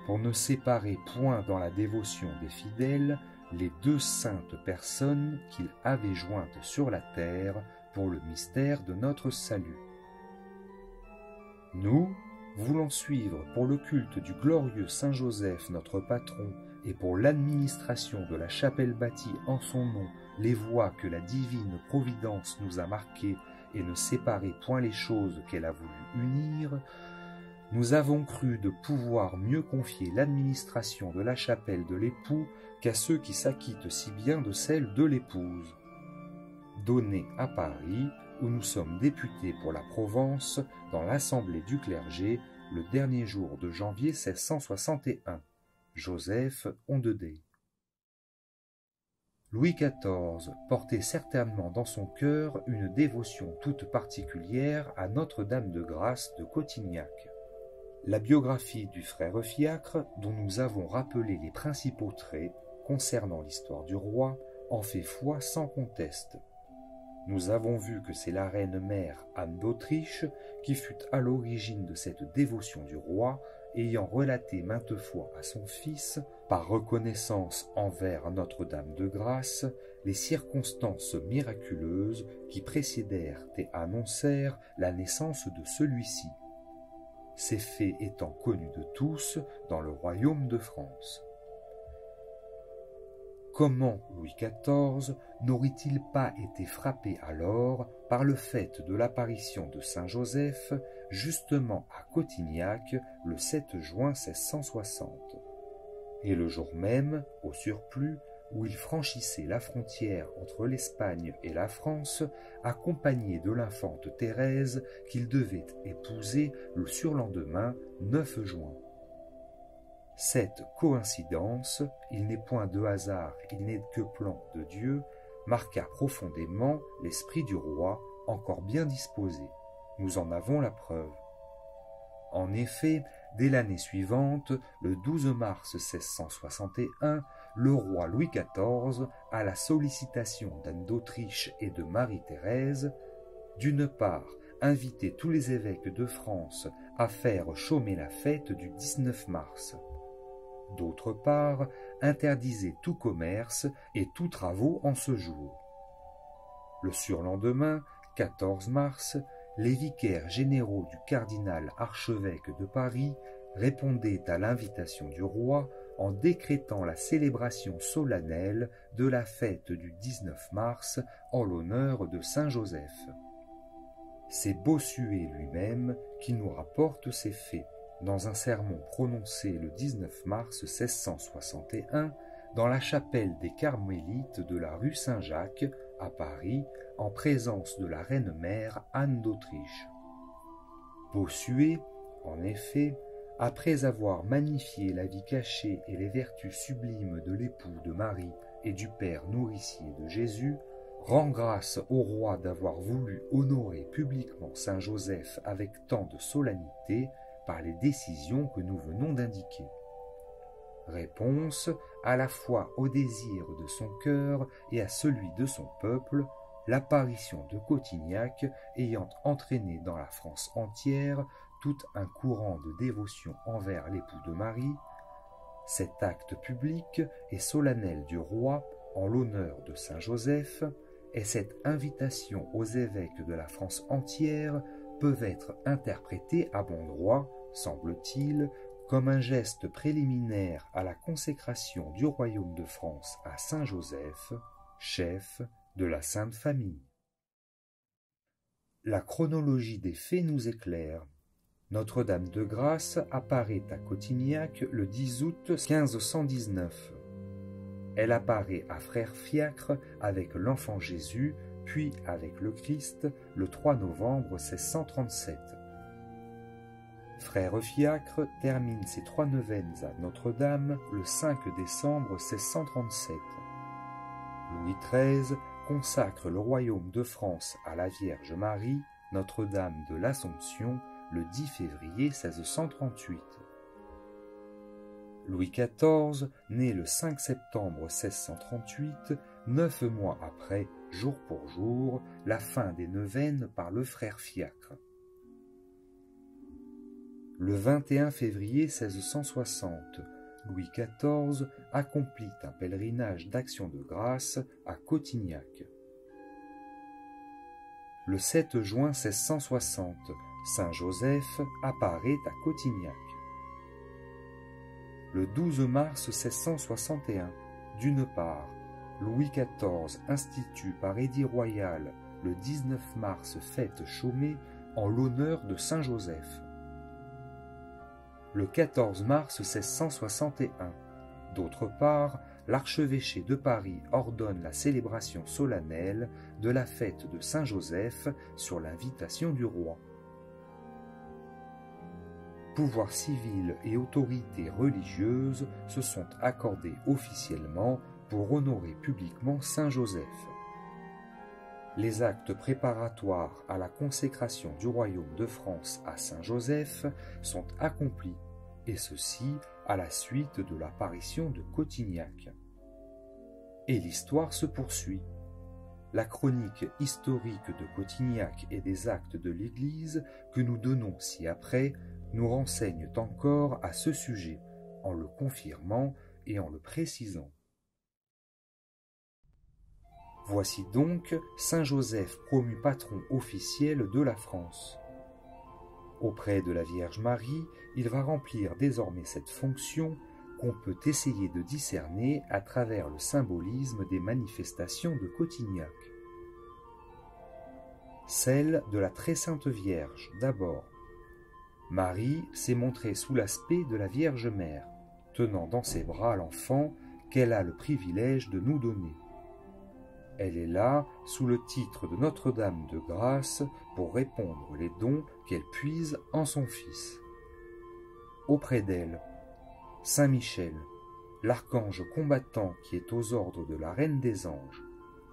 pour ne séparer point dans la dévotion des fidèles les 2 saintes personnes qu'il avait jointes sur la terre pour le mystère de notre salut. Nous voulons suivre pour le culte du glorieux Saint Joseph notre patron et pour l'administration de la chapelle bâtie en son nom, les voies que la divine providence nous a marquées et ne séparer point les choses qu'elle a voulu unir, nous avons cru de pouvoir mieux confier l'administration de la chapelle de l'époux qu'à ceux qui s'acquittent si bien de celle de l'épouse. Donnée à Paris, où nous sommes députés pour la Provence, dans l'Assemblée du clergé, le dernier jour de janvier 1661. Joseph Ondedey. Louis XIV portait certainement dans son cœur une dévotion toute particulière à Notre-Dame de Grâce de Cotignac. La biographie du frère Fiacre, dont nous avons rappelé les principaux traits concernant l'histoire du roi, en fait foi sans conteste. Nous avons vu que c'est la reine-mère Anne d'Autriche qui fut à l'origine de cette dévotion du roi, ayant relaté maintes fois à son fils, par reconnaissance envers Notre-Dame de Grâce, les circonstances miraculeuses qui précédèrent et annoncèrent la naissance de celui-ci. Ces faits étant connus de tous dans le royaume de France. Comment Louis XIV n'aurait-il pas été frappé alors par le fait de l'apparition de Saint Joseph justement à Cotignac le 7 juin 1660, et le jour même, au surplus, où il franchissait la frontière entre l'Espagne et la France, accompagné de l'infante Thérèse qu'il devait épouser le surlendemain 9 juin. Cette coïncidence, il n'est point de hasard, il n'est que plan de Dieu, marqua profondément l'esprit du roi, encore bien disposé. Nous en avons la preuve. En effet, dès l'année suivante, le 12 mars 1661, le roi Louis XIV, à la sollicitation d'Anne d'Autriche et de Marie-Thérèse, d'une part, invitait tous les évêques de France à faire chômer la fête du 19 mars. D'autre part, interdisait tout commerce et tous travaux en ce jour. Le surlendemain, 14 mars, les vicaires généraux du cardinal archevêque de Paris répondaient à l'invitation du roi en décrétant la célébration solennelle de la fête du 19 mars en l'honneur de Saint Joseph. C'est Bossuet lui-même qui nous rapporte ces faits, dans un sermon prononcé le 19 mars 1661 dans la chapelle des Carmélites de la rue Saint-Jacques, à Paris, en présence de la reine-mère Anne d'Autriche. Bossuet, en effet, après avoir magnifié la vie cachée et les vertus sublimes de l'époux de Marie et du père nourricier de Jésus, rend grâce au roi d'avoir voulu honorer publiquement Saint Joseph avec tant de solennité par les décisions que nous venons d'indiquer. Réponse à la fois au désir de son cœur et à celui de son peuple, l'apparition de Cotignac ayant entraîné dans la France entière tout un courant de dévotion envers l'époux de Marie, cet acte public et solennel du roi en l'honneur de Saint Joseph et cette invitation aux évêques de la France entière peuvent être interprétés à bon droit, semble-t-il, comme un geste préliminaire à la consécration du royaume de France à Saint Joseph, chef de la Sainte Famille. La chronologie des faits nous éclaire. Notre-Dame de Grâce apparaît à Cotignac le 10 août 1519. Elle apparaît à Frère Fiacre avec l'enfant Jésus, puis avec le Christ le 3 novembre 1637. Frère Fiacre termine ses 3 neuvaines à Notre-Dame le 5 décembre 1637. Louis XIII consacre le royaume de France à la Vierge Marie, Notre-Dame de l'Assomption, le 10 février 1638. Louis XIV naît le 5 septembre 1638, 9 mois après, jour pour jour, la fin des neuvaines par le frère Fiacre. Le 21 février 1660, Louis XIV accomplit un pèlerinage d'action de grâce à Cotignac. Le 7 juin 1660, Saint Joseph apparaît à Cotignac. Le 12 mars 1661, d'une part, Louis XIV institue par édit royal le 19 mars fête Chaumet en l'honneur de Saint Joseph. Le 14 mars 1661, d'autre part, l'archevêché de Paris ordonne la célébration solennelle de la fête de Saint Joseph sur l'invitation du roi. Pouvoirs civils et autorités religieuses se sont accordés officiellement pour honorer publiquement Saint Joseph. Les actes préparatoires à la consécration du royaume de France à Saint Joseph sont accomplis, et ceci à la suite de l'apparition de Cotignac. Et l'histoire se poursuit. La chronique historique de Cotignac et des actes de l'Église que nous donnons ci-après nous renseignent encore à ce sujet, en le confirmant et en le précisant. Voici donc Saint Joseph promu patron officiel de la France. Auprès de la Vierge Marie, il va remplir désormais cette fonction qu'on peut essayer de discerner à travers le symbolisme des manifestations de Cotignac. Celle de la Très Sainte Vierge, d'abord. Marie s'est montrée sous l'aspect de la Vierge Mère, tenant dans ses bras l'enfant qu'elle a le privilège de nous donner. Elle est là sous le titre de Notre-Dame de Grâce pour répondre les dons qu'elle puise en son Fils. Auprès d'elle, Saint Michel, l'archange combattant qui est aux ordres de la Reine des Anges,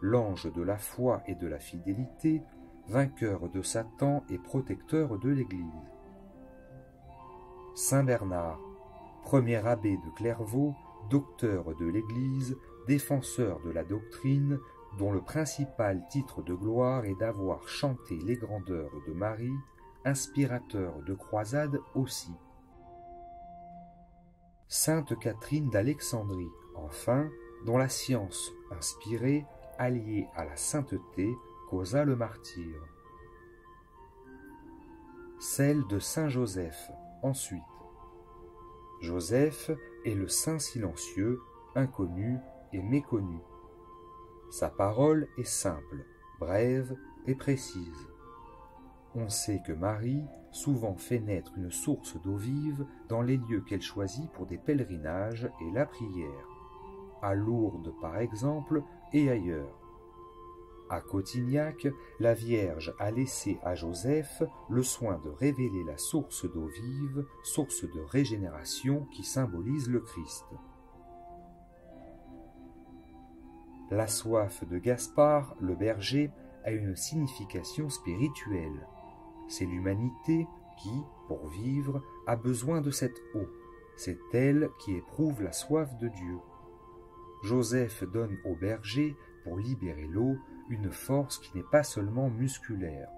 l'ange de la foi et de la fidélité, vainqueur de Satan et protecteur de l'Église. Saint Bernard, premier abbé de Clairvaux, docteur de l'Église, défenseur de la doctrine, dont le principal titre de gloire est d'avoir chanté les grandeurs de Marie, inspirateur de croisades aussi. Sainte Catherine d'Alexandrie, enfin, dont la science inspirée, alliée à la sainteté, causa le martyre. Celle de Saint Joseph, ensuite. Joseph est le saint silencieux, inconnu et méconnu. Sa parole est simple, brève et précise. On sait que Marie souvent fait naître une source d'eau vive dans les lieux qu'elle choisit pour des pèlerinages et la prière, à Lourdes par exemple et ailleurs. À Cotignac, la Vierge a laissé à Joseph le soin de révéler la source d'eau vive, source de régénération qui symbolise le Christ. La soif de Gaspard, le berger, a une signification spirituelle. C'est l'humanité qui, pour vivre, a besoin de cette eau. C'est elle qui éprouve la soif de Dieu. Joseph donne au berger, pour libérer l'eau, une force qui n'est pas seulement musculaire.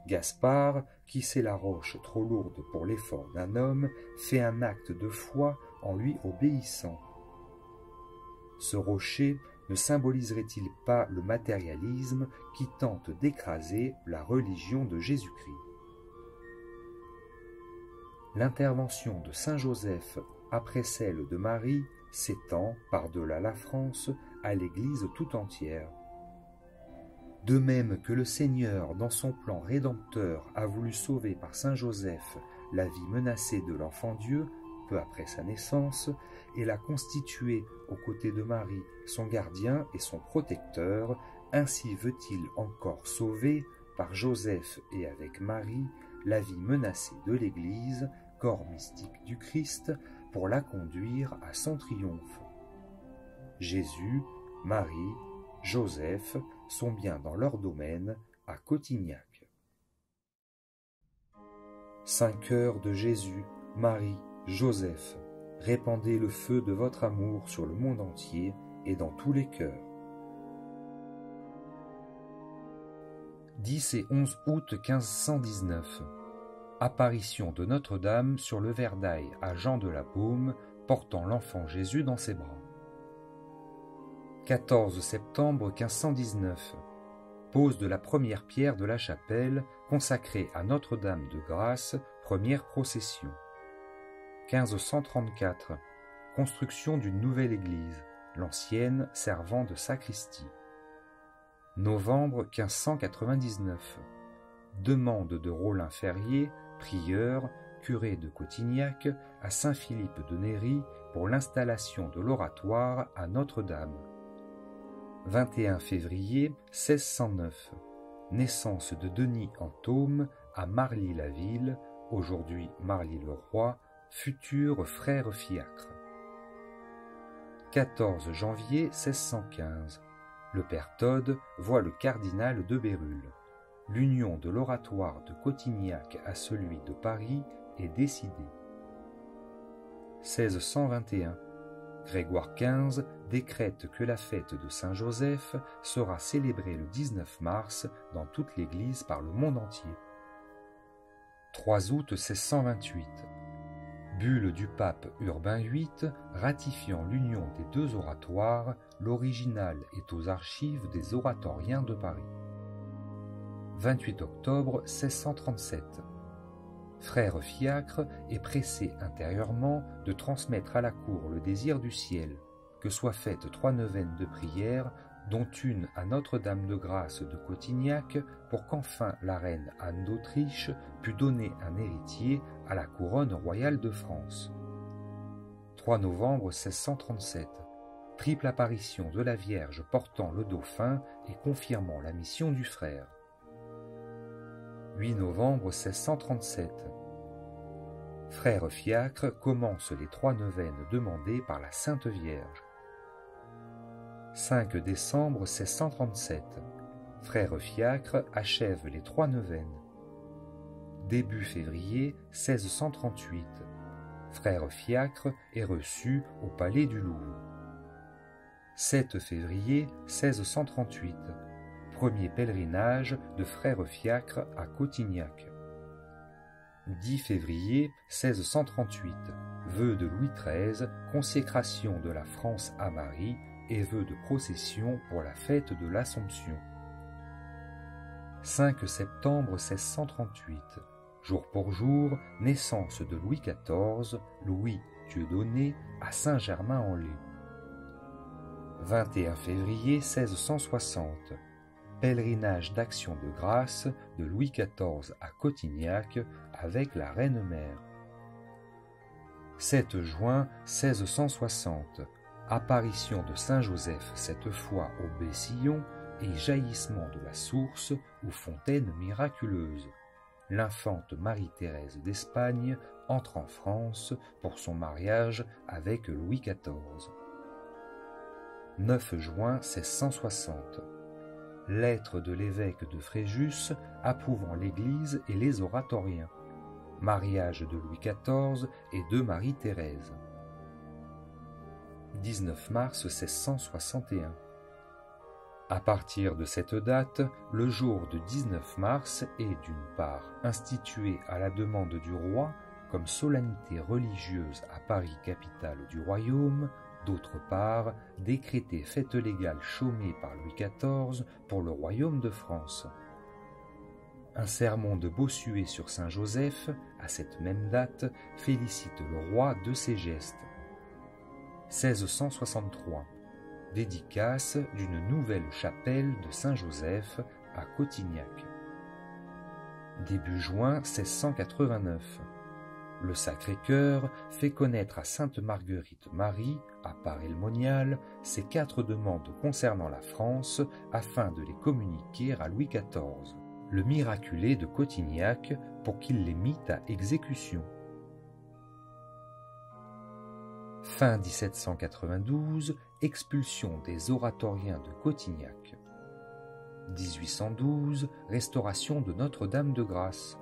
Gaspard, qui sait la roche trop lourde pour l'effort d'un homme, fait un acte de foi en lui obéissant. Ce rocher ne symboliserait-il pas le matérialisme qui tente d'écraser la religion de Jésus-Christ? L'intervention de Saint Joseph après celle de Marie s'étend par-delà la France à l'Église tout entière. De même que le Seigneur, dans son plan rédempteur, a voulu sauver par Saint Joseph la vie menacée de l'enfant Dieu, peu après sa naissance, et l'a constitué aux côtés de Marie son gardien et son protecteur, ainsi veut-il encore sauver, par Joseph et avec Marie, la vie menacée de l'Église, corps mystique du Christ, pour la conduire à son triomphe. Jésus, Marie, Joseph sont bien dans leur domaine à Cotignac. Saint cœur de Jésus, Marie, Joseph, répandez le feu de votre amour sur le monde entier et dans tous les cœurs. 10 et 11 août 1519. Apparition de Notre-Dame sur le Verdail à Jean de la Baume, portant l'enfant Jésus dans ses bras. 14 septembre 1519. Pose de la première pierre de la chapelle consacrée à Notre-Dame de Grâce, première procession. 1534. construction d'une nouvelle église, l'ancienne servant de sacristie. Novembre 1599. Demande de Rollin Ferrier, prieur, curé de Cotignac, à Saint-Philippe de Néry pour l'installation de l'oratoire à Notre-Dame. 21 février 1609. Naissance de Denis Antôme à Marly-la-Ville, aujourd'hui Marly-le-Roi, futur frère fiacre. 14 janvier 1615. Le père Todd voit le cardinal de Bérulle. L'union de l'oratoire de Cotignac à celui de Paris est décidée. 1621. Grégoire XV décrète que la fête de Saint-Joseph sera célébrée le 19 mars dans toute l'Église par le monde entier. 3 août 1628. Bulle du pape Urbain VIII ratifiant l'union des deux oratoires, l'original est aux archives des oratoriens de Paris. 28 octobre 1637. Frère Fiacre est pressé intérieurement de transmettre à la cour le désir du ciel, que soient faites 3 neuvaines de prière, dont une à Notre-Dame-de-Grâce de Cotignac, pour qu'enfin la reine Anne d'Autriche pût donner un héritier à la couronne royale de France. 3 novembre 1637. Triple apparition de la Vierge portant le dauphin et confirmant la mission du frère. 8 novembre 1637. Frère Fiacre commence les 3 neuvaines demandées par la Sainte Vierge. 5 décembre 1637. Frère Fiacre achève les 3 neuvaines. Début février 1638. Frère Fiacre est reçu au Palais du Louvre. 7 février 1638. Premier pèlerinage de Frère Fiacre à Cotignac. 10 février 1638. Vœu de Louis XIII, consécration de la France à Marie et vœu de procession pour la fête de l'Assomption. 5 septembre 1638. Jour pour jour, naissance de Louis XIV, Louis Dieudonné, à Saint-Germain-en-Laye. 21 février 1660. Pèlerinage d'Action de grâce de Louis XIV à Cotignac avec la Reine-Mère. 7 juin 1660. Apparition de Saint-Joseph cette fois au Bessillon et jaillissement de la source ou fontaine miraculeuse. L'infante Marie-Thérèse d'Espagne entre en France pour son mariage avec Louis XIV. 9 juin 1660. Lettre de l'évêque de Fréjus approuvant l'Église et les oratoriens. Mariage de Louis XIV et de Marie-Thérèse. 19 mars 1661. À partir de cette date, le jour de 19 mars est d'une part institué à la demande du roi comme solennité religieuse à Paris, capitale du royaume, d'autre part décrété fête légale chômée par Louis XIV pour le royaume de France. Un sermon de Bossuet sur Saint-Joseph, à cette même date, félicite le roi de ses gestes. 1663. Dédicace d'une nouvelle chapelle de Saint-Joseph à Cotignac. Début juin 1689. Le Sacré-Cœur fait connaître à Sainte Marguerite Marie, à Paray-le-Monial, ses 4 demandes concernant la France afin de les communiquer à Louis XIV, le miraculé de Cotignac, pour qu'il les mît à exécution. Fin 1792, expulsion des oratoriens de Cotignac. 1812, restauration de Notre-Dame-de-Grâce.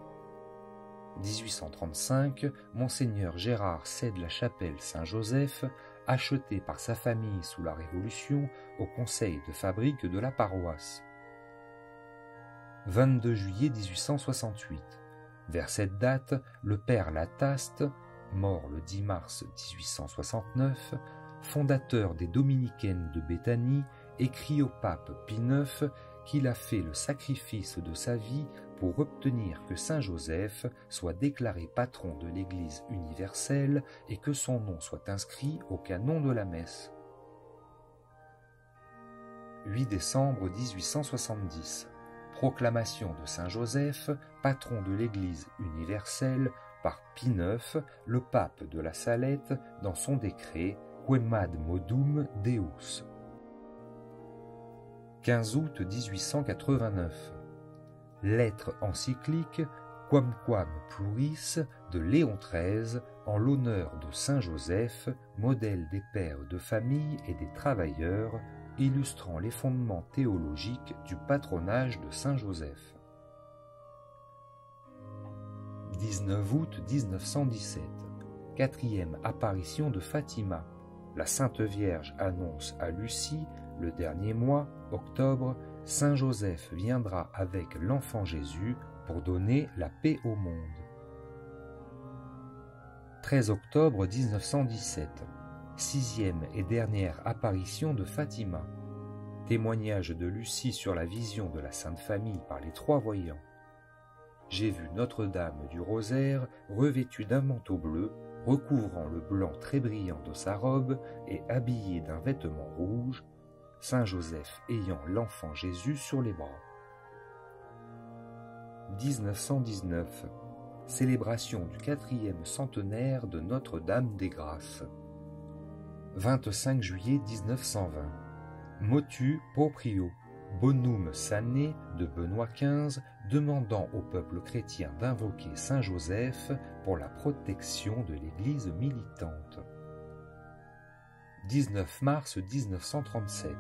1835, Monseigneur Gérard cède la chapelle Saint-Joseph, achetée par sa famille sous la Révolution, au conseil de fabrique de la paroisse. 22 juillet 1868. Vers cette date, le père Lataste, mort le 10 mars 1869, fondateur des Dominicaines de Béthanie, écrit au pape Pie IX qu'il a fait le sacrifice de sa vie pour obtenir que Saint Joseph soit déclaré patron de l'Église universelle et que son nom soit inscrit au canon de la messe. 8 décembre 1870. Proclamation de Saint Joseph, patron de l'Église universelle, par Pie IX, le pape de la Salette, dans son décret Quemad Modum Deus. 15 août 1889. Lettre encyclique Quamquam Pluris de Léon XIII en l'honneur de Saint Joseph, modèle des pères de famille et des travailleurs, illustrant les fondements théologiques du patronage de Saint Joseph. 19 août 1917. Quatrième apparition de Fatima. La Sainte Vierge annonce à Lucie, le dernier mois, octobre, Saint Joseph viendra avec l'enfant Jésus pour donner la paix au monde. 13 octobre 1917. Sixième et dernière apparition de Fatima. Témoignage de Lucie sur la vision de la Sainte Famille par les trois voyants. J'ai vu Notre-Dame du Rosaire revêtue d'un manteau bleu, recouvrant le blanc très brillant de sa robe et habillée d'un vêtement rouge, Saint Joseph ayant l'enfant Jésus sur les bras. 1919. Célébration du 4e centenaire de Notre-Dame des Grâces. 25 juillet 1920. Motu proprio, bonum sane de Benoît XV, demandant au peuple chrétien d'invoquer Saint Joseph pour la protection de l'Église militante. 19 mars 1937.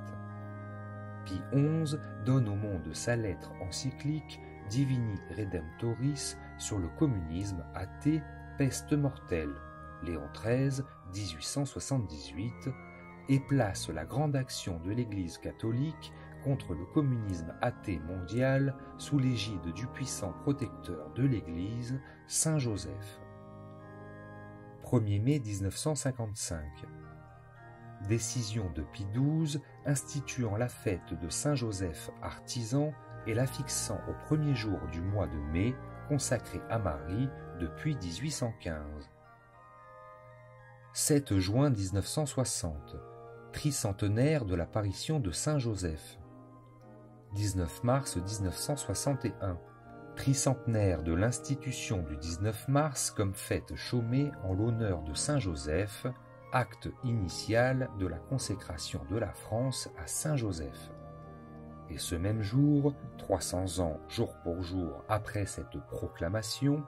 Pie XI donne au monde sa lettre encyclique Divini Redemptoris sur le communisme athée, peste mortelle, Léon XIII, 1878, et place la grande action de l'Église catholique contre le communisme athée mondial sous l'égide du puissant protecteur de l'Église, Saint Joseph. 1er mai 1955. Décision de Pie XII instituant la fête de Saint Joseph artisan et la fixant au premier jour du mois de mai, consacré à Marie depuis 1815. 7 juin 1960. Tricentenaire de l'apparition de Saint Joseph. 19 mars 1961. Tricentenaire de l'institution du 19 mars comme fête chômée en l'honneur de Saint Joseph, acte initial de la consécration de la France à Saint Joseph. Et ce même jour, 300 ans jour pour jour après cette proclamation,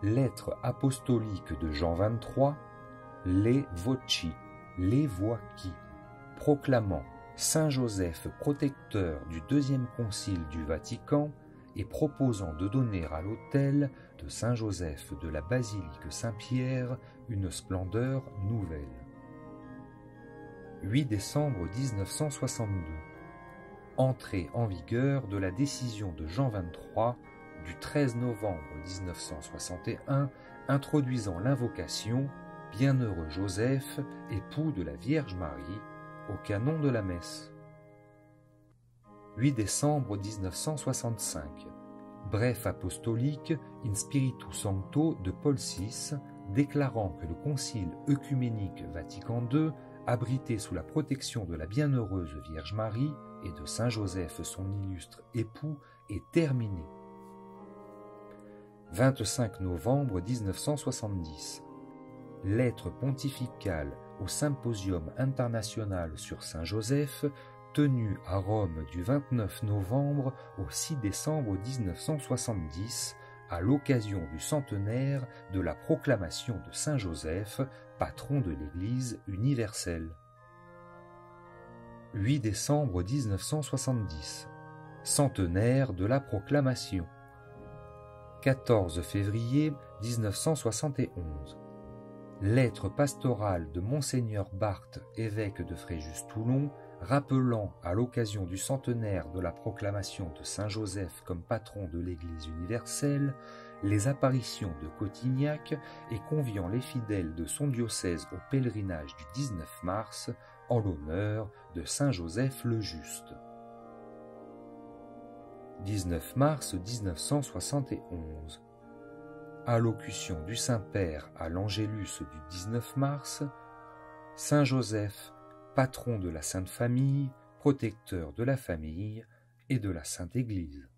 lettre apostolique de Jean XXIII, Les Voci, les voix qui, proclamant Saint Joseph protecteur du deuxième concile du Vatican et proposant de donner à l'autel de Saint Joseph de la basilique Saint-Pierre une splendeur nouvelle. 8 décembre 1962. Entrée en vigueur de la décision de Jean XXIII du 13 novembre 1961 introduisant l'invocation « Bienheureux Joseph, époux de la Vierge Marie » au canon de la messe. 8 décembre 1965. Bref apostolique in Spiritu Sancto de Paul VI, déclarant que le Concile œcuménique Vatican II, abrité sous la protection de la Bienheureuse Vierge Marie et de Saint Joseph son illustre époux, est terminé. 25 novembre 1970. Lettre pontificale au Symposium international sur Saint Joseph, tenu à Rome du 29 novembre au 6 décembre 1970, à l'occasion du centenaire de la proclamation de Saint Joseph, patron de l'Église universelle. 8 décembre 1970. Centenaire de la proclamation. 14 février 1971. Lettre pastorale de Monseigneur Barthes, évêque de Fréjus-Toulon, rappelant à l'occasion du centenaire de la proclamation de Saint Joseph comme patron de l'Église universelle, les apparitions de Cotignac et conviant les fidèles de son diocèse au pèlerinage du 19 mars en l'honneur de Saint Joseph le Juste. 19 mars 1971. Allocution du Saint-Père à l'Angélus du 19 mars. Saint Joseph, patron de la Sainte Famille, protecteur de la famille et de la Sainte Église.